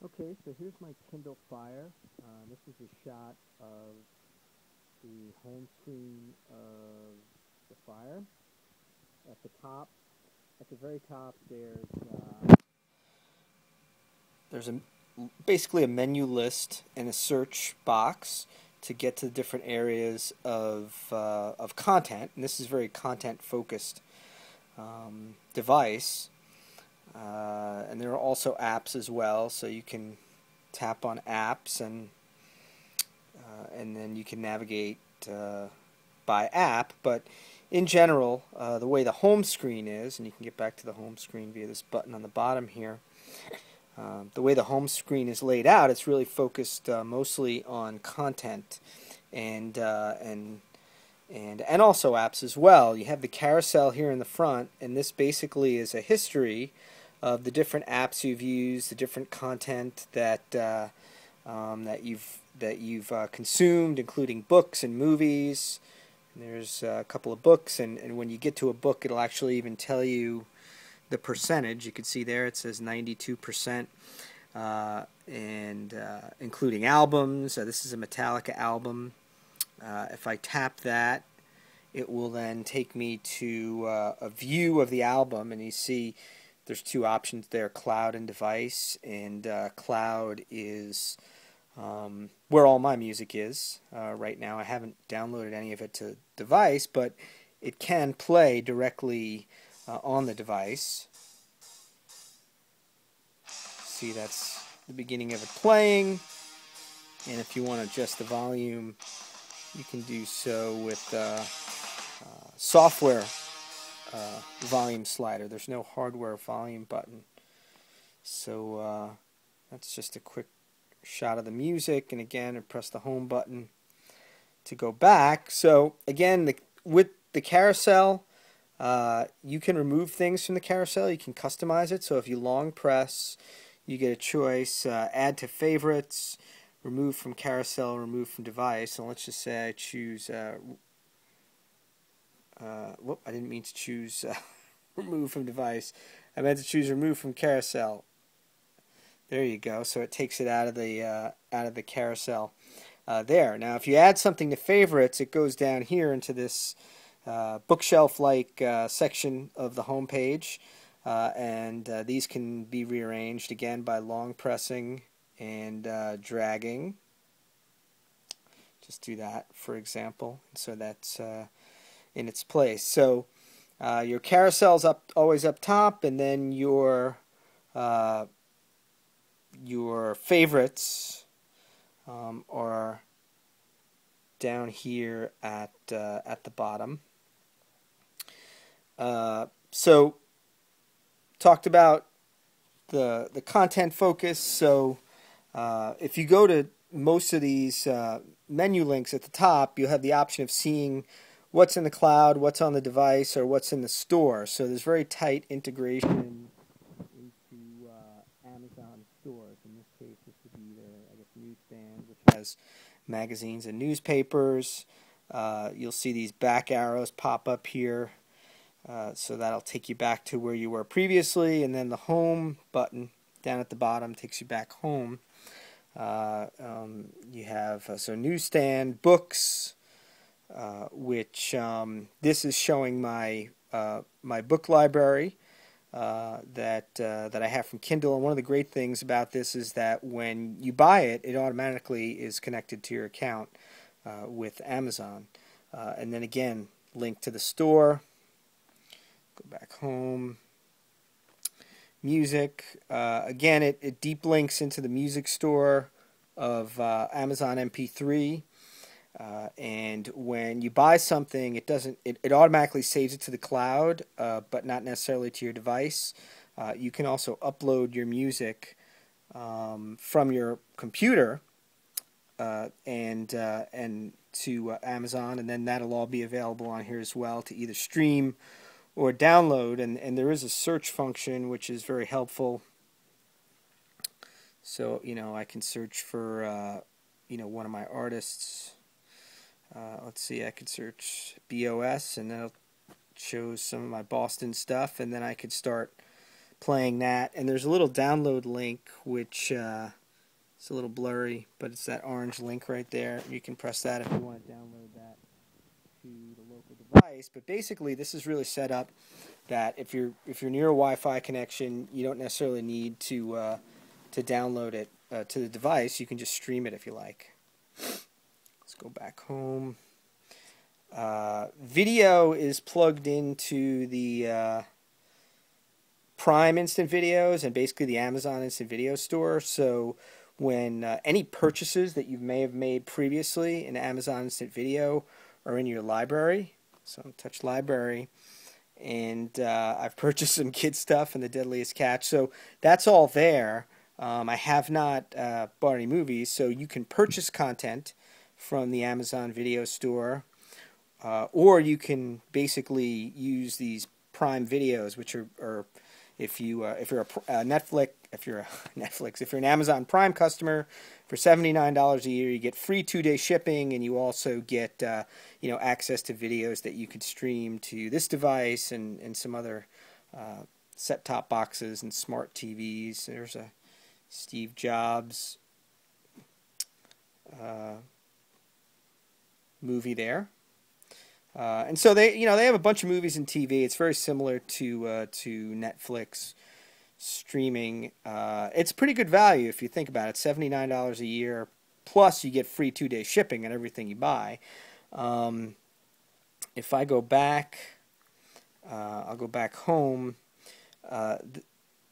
Okay, so here's my Kindle Fire. This is a shot of the home screen of the Fire. At the top, at the very top, there's basically a menu list and a search box to get to the different areas of content. And this is a very content focused device. And there are also apps as well, so you can tap on apps and then you can navigate by app. But in general, the way the home screen is, and you can get back to the home screen via this button on the bottom here. The way the home screen is laid out, it's really focused mostly on content and also apps as well. You have the carousel here in the front, and this basically is a history of the different apps you've used, the different content that you've consumed, including books and movies. And there's a couple of books, and when you get to a book, it'll actually even tell you the percentage. You can see there it says 92%, including albums. This is a Metallica album. If I tap that, it will then take me to a view of the album, and you see there's two options there, cloud and device. And cloud is where all my music is right now. I haven't downloaded any of it to device, but it can play directly on the device. See, that's the beginning of it playing, and if you want to adjust the volume, you can do so with software volume slider. There's no hardware volume button. So that's just a quick shot of the music, and again, I press the home button to go back. So again, with the carousel, you can remove things from the carousel. You can customize it. So if you long press, you get a choice: add to favorites, remove from carousel, remove from device. And let's just say I choose. I didn't mean to choose remove from device. I meant to choose remove from carousel. There you go. So it takes it out of the carousel there. Now, if you add something to favorites, it goes down here into this bookshelf-like section of the home page, and these can be rearranged again by long pressing and dragging. Just do that, for example. So that's in its place. So your carousel's always up top, and then your favorites are down here at the bottom. So talked about the content focus. So if you go to most of these menu links at the top, you'll have the option of seeing what's in the cloud, what's on the device, or what's in the store. So there's very tight integration into Amazon stores. In this case, this would be the newsstand, which has magazines and newspapers. You'll see these back arrows pop up here. So that'll take you back to where you were previously, and then the home button down at the bottom takes you back home. You have so newsstand, books, which this is showing my my book library that I have from Kindle. And one of the great things about this is that when you buy it, it automatically is connected to your account with Amazon. And then again, link to the store. Go back home. Music. Again, it deep links into the music store of Amazon MP3. And when you buy something, it automatically saves it to the cloud, but not necessarily to your device. You can also upload your music from your computer and to Amazon, and then that'll all be available on here as well to either stream or download. And there is a search function which is very helpful. So I can search for one of my artists. Let's see, I could search BOS, and that'll show some of my Boston stuff, and then I could start playing that. And there's a little download link, which it's a little blurry, but it's that orange link right there. You can press that if you want to download that to the local device. But basically, this is really set up that if you're near a Wi-Fi connection, you don't necessarily need to download it to the device. You can just stream it if you like. Let's go back home. Video is plugged into the Prime Instant Videos and basically the Amazon Instant Video Store. So when any purchases that you may have made previously in Amazon Instant Video are in your library, so touch library, and I've purchased some kid stuff and The Deadliest Catch, so that's all there. I have not bought any movies, so you can purchase content from the Amazon Video Store, or you can basically use these Prime Videos, which are if you're an Amazon Prime customer, for $79 a year, you get free 2-day shipping, and you also get access to videos that you could stream to this device and some other set-top boxes and smart TVs. There's a Steve Jobs movie there. And so they have a bunch of movies and TV. It's very similar to Netflix streaming. It's pretty good value if you think about it. $79 a year, plus you get free 2-day shipping on everything you buy. If I go back, I'll go back home.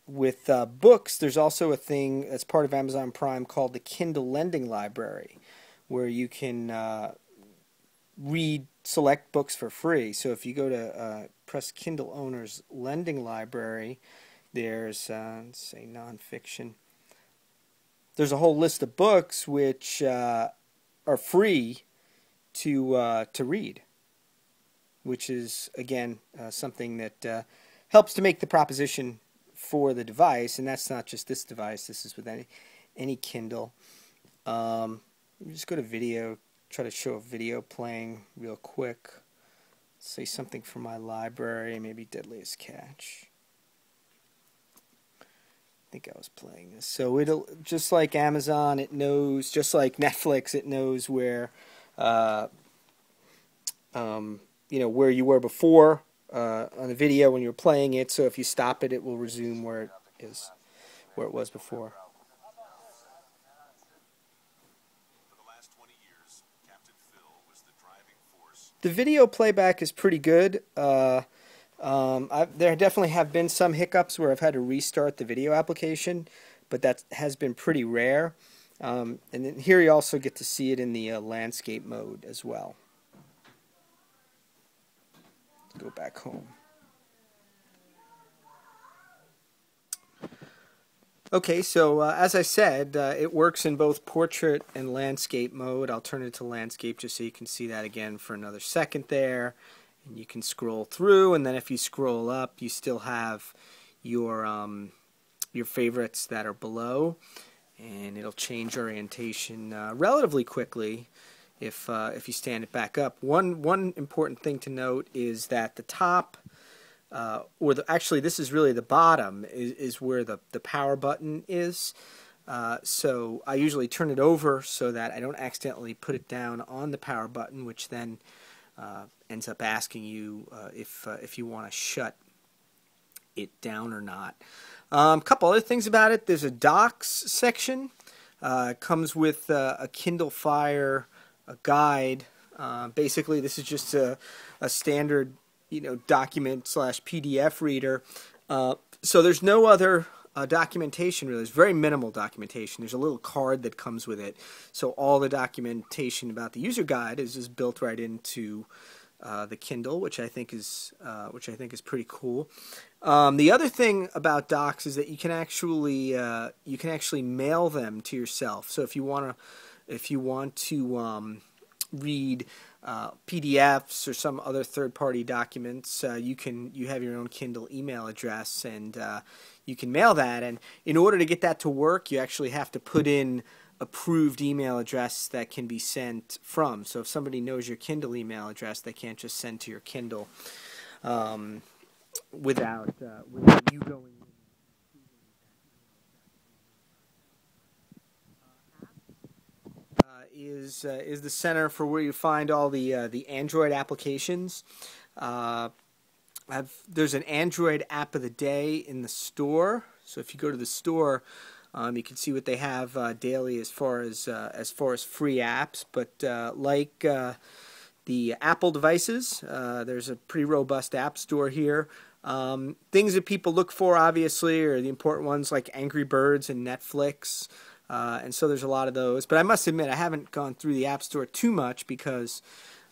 With books, there's also a thing that's part of Amazon Prime called the Kindle Lending Library, where you can read select books for free. So if you go to press Kindle Owners Lending Library, there's let's say nonfiction. There's a whole list of books which are free to read, which is again something that helps to make the proposition for the device, and that's not just this device. This is with any Kindle. Just go to video. Try to show a video playing real quick. Say something from my library, maybe Deadliest Catch. I think I was playing this. So it'll, just like Amazon, it knows, just like Netflix, it knows where, where you were before on the video when you were playing it. So if you stop it, it will resume where it was before. The video playback is pretty good. There definitely have been some hiccups where I've had to restart the video application, but that has been pretty rare. And then here you also get to see it in the landscape mode as well. Let's go back home. Okay, so as I said, it works in both portrait and landscape mode. I'll turn it to landscape just so you can see that again for another second there. And you can scroll through, and then if you scroll up, you still have your favorites that are below, and it'll change orientation relatively quickly if you stand it back up. One important thing to note is that the top, actually this is really the bottom, is where the power button is. So I usually turn it over so that I don't accidentally put it down on the power button, which then ends up asking you if you want to shut it down or not. A couple other things about it. There's a docs section. It comes with a Kindle Fire guide. Basically, this is just a standard document / PDF reader. So there's no other documentation really. There's very minimal documentation. There's a little card that comes with it. So all the documentation about the user guide is just built right into the Kindle, which I think is pretty cool. The other thing about docs is that you can actually mail them to yourself. So if you want to read PDFs or some other third-party documents, you have your own Kindle email address, and you can mail that. And in order to get that to work, you actually have to put in approved email address that can be sent from. So if somebody knows your Kindle email address, they can't just send to your Kindle without you going in is the center for where you find all the Android applications. There's an Android app of the day in the store. So if you go to the store, you can see what they have daily as far as free apps. But like the Apple devices, there's a pretty robust app store here. Things that people look for, obviously, are the important ones like Angry Birds and Netflix. And so there's a lot of those. But I must admit, I haven't gone through the App Store too much because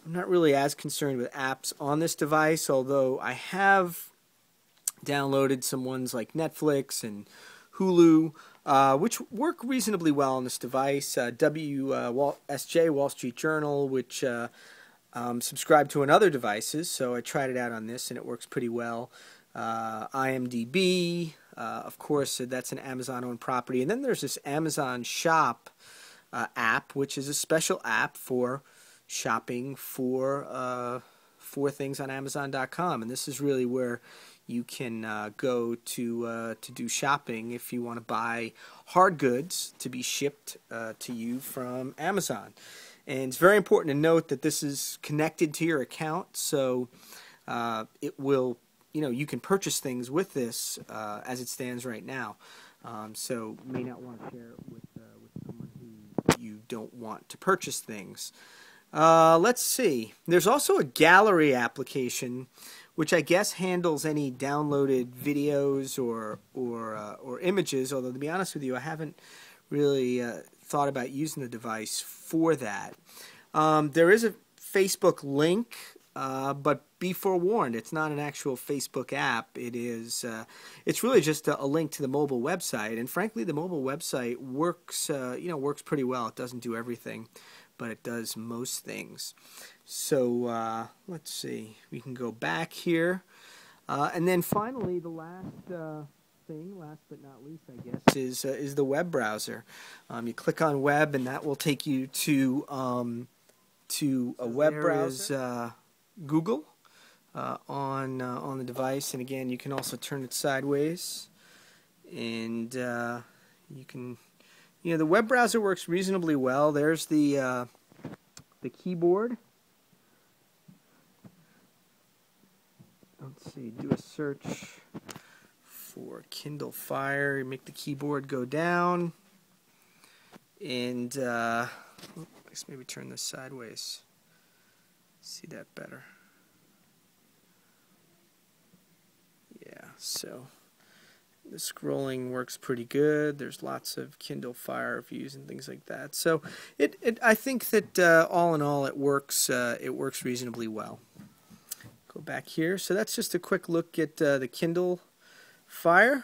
I'm not really as concerned with apps on this device, although I have downloaded some ones like Netflix and Hulu, which work reasonably well on this device. SJ, Wall Street Journal, which subscribe to on other devices, so I tried it out on this and it works pretty well. IMDb, of course, that's an Amazon-owned property. And then there's this Amazon Shop app, which is a special app for shopping for things on Amazon.com. And this is really where you can go to do shopping if you want to buy hard goods to be shipped to you from Amazon. And it's very important to note that this is connected to your account, so it will, you can purchase things with this as it stands right now. So you may not want to share it with someone who you don't want to purchase things. Let's see. There's also a gallery application, which I guess handles any downloaded videos or images. Although to be honest with you, I haven't really thought about using the device for that. There is a Facebook link, but be forewarned, it's not an actual Facebook app. It's really just a link to the mobile website, and frankly, the mobile website works pretty well. It doesn't do everything, but it does most things. So let's see, we can go back here, and then finally, the last last but not least, I guess, is the web browser. You click on web, and that will take you to a web browser. Google on the device, and again, you can also turn it sideways, and you can, the web browser works reasonably well. There's the keyboard. Let's see, do a search for Kindle Fire. You make the keyboard go down, and let's maybe turn this sideways. See that better. Yeah, so the scrolling works pretty good. There's lots of Kindle Fire reviews and things like that. So I think that all in all, it works reasonably well. Go back here. So that's just a quick look at the Kindle Fire.